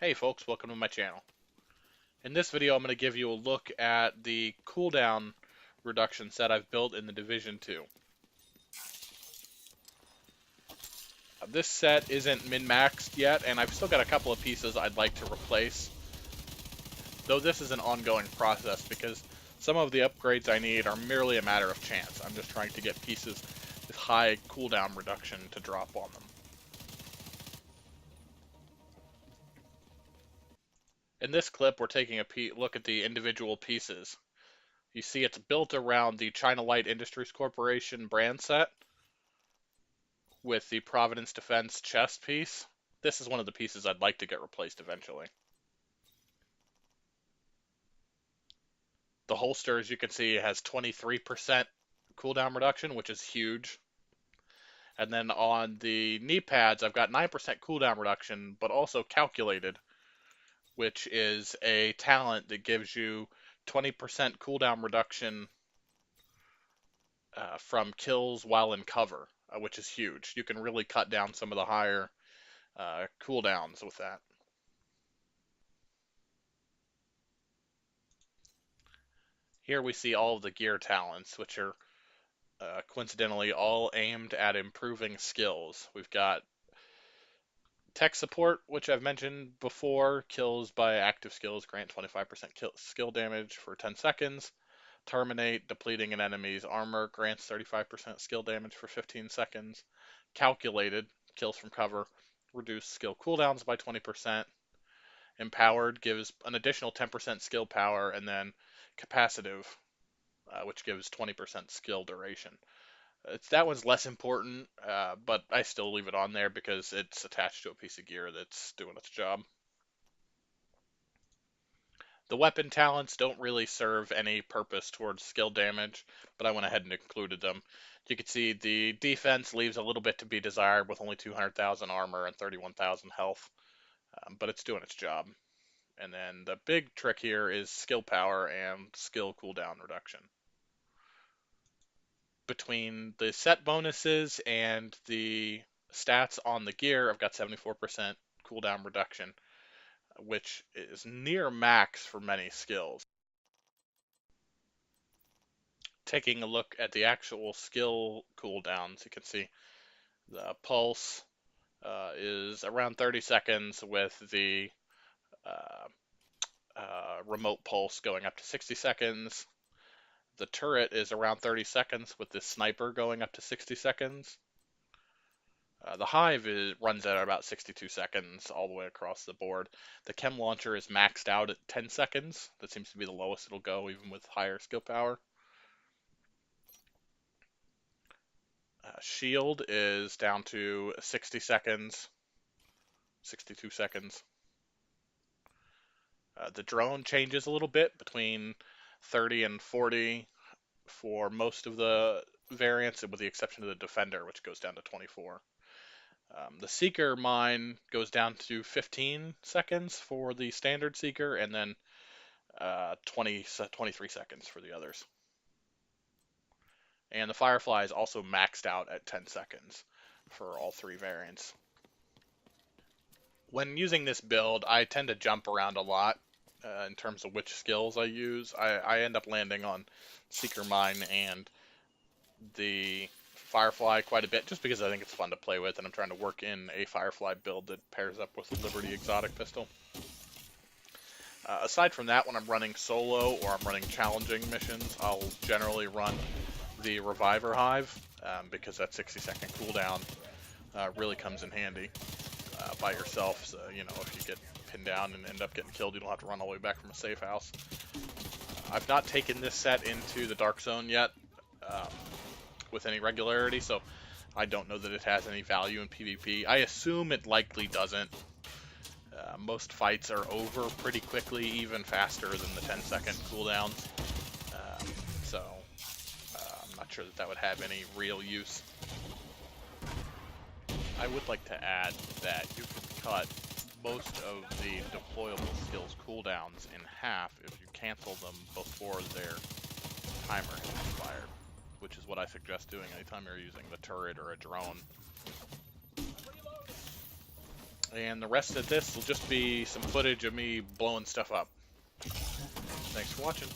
Hey folks, welcome to my channel. In this video I'm going to give you a look at the cooldown reduction set I've built in the Division 2. This set isn't min-maxed yet, and I've still got a couple of pieces I'd like to replace. Though this is an ongoing process because some of the upgrades I need are merely a matter of chance. I'm just trying to get pieces with high cooldown reduction to drop on them. In this clip, we're taking a look at the individual pieces. You see it's built around the China Light Industries Corporation brand set with the Providence Defense chest piece. This is one of the pieces I'd like to get replaced eventually. The holster, as you can see, has 23% cooldown reduction, which is huge. And then on the knee pads, I've got 9% cooldown reduction, but also calculated, which is a talent that gives you 20% cooldown reduction from kills while in cover, which is huge. You can really cut down some of the higher cooldowns with that. Here we see all of the gear talents, which are coincidentally all aimed at improving skills. We've got tech support, which I've mentioned before, kills by active skills grant 25% skill damage for 10 seconds. Terminate, depleting an enemy's armor, grants 35% skill damage for 15 seconds. Calculated, kills from cover, reduce skill cooldowns by 20%. Empowered gives an additional 10% skill power, and then capacitive, which gives 20% skill duration. That one's less important, but I still leave it on there because it's attached to a piece of gear that's doing its job. The weapon talents don't really serve any purpose towards skill damage, but I went ahead and included them. You can see the defense leaves a little bit to be desired with only 200,000 armor and 31,000 health, but it's doing its job. And then the big trick here is skill power and skill cooldown reduction. Between the set bonuses and the stats on the gear, I've got 74% cooldown reduction, which is near max for many skills. Taking a look at the actual skill cooldowns, you can see the pulse is around 30 seconds with the remote pulse going up to 60 seconds. The turret is around 30 seconds with the sniper going up to 60 seconds. The hive runs at about 62 seconds all the way across the board. The chem launcher is maxed out at 10 seconds. That seems to be the lowest it'll go, even with higher skill power. Shield is down to 60 seconds, 62 seconds. The drone changes a little bit between 30 and 40 for most of the variants, with the exception of the Defender, which goes down to 24. The Seeker mine goes down to 15 seconds for the standard Seeker, and then 23 seconds for the others. And the Firefly is also maxed out at 10 seconds for all three variants. When using this build, I tend to jump around a lot in terms of which skills I use. I end up landing on Seeker Mine and the Firefly quite a bit, just because I think it's fun to play with, and I'm trying to work in a Firefly build that pairs up with the Liberty Exotic pistol. Aside from that, when I'm running solo or I'm running challenging missions, I'll generally run the Reviver Hive, because that 60-second cooldown really comes in handy by yourself. So, you know, if you get pinned down and end up getting killed, you don't have to run all the way back from a safe house. I've not taken this set into the Dark Zone yet with any regularity, so I don't know that it has any value in PvP. I assume it likely doesn't. Most fights are over pretty quickly, even faster than the 10-second cooldowns. So I'm not sure that that would have any real use. I would like to add that you can cut most of the deployable skills cooldowns in half if you cancel them before their timer has expired, which is what I suggest doing anytime you're using the turret or a drone. And the rest of this will just be some footage of me blowing stuff up. Thanks for watching.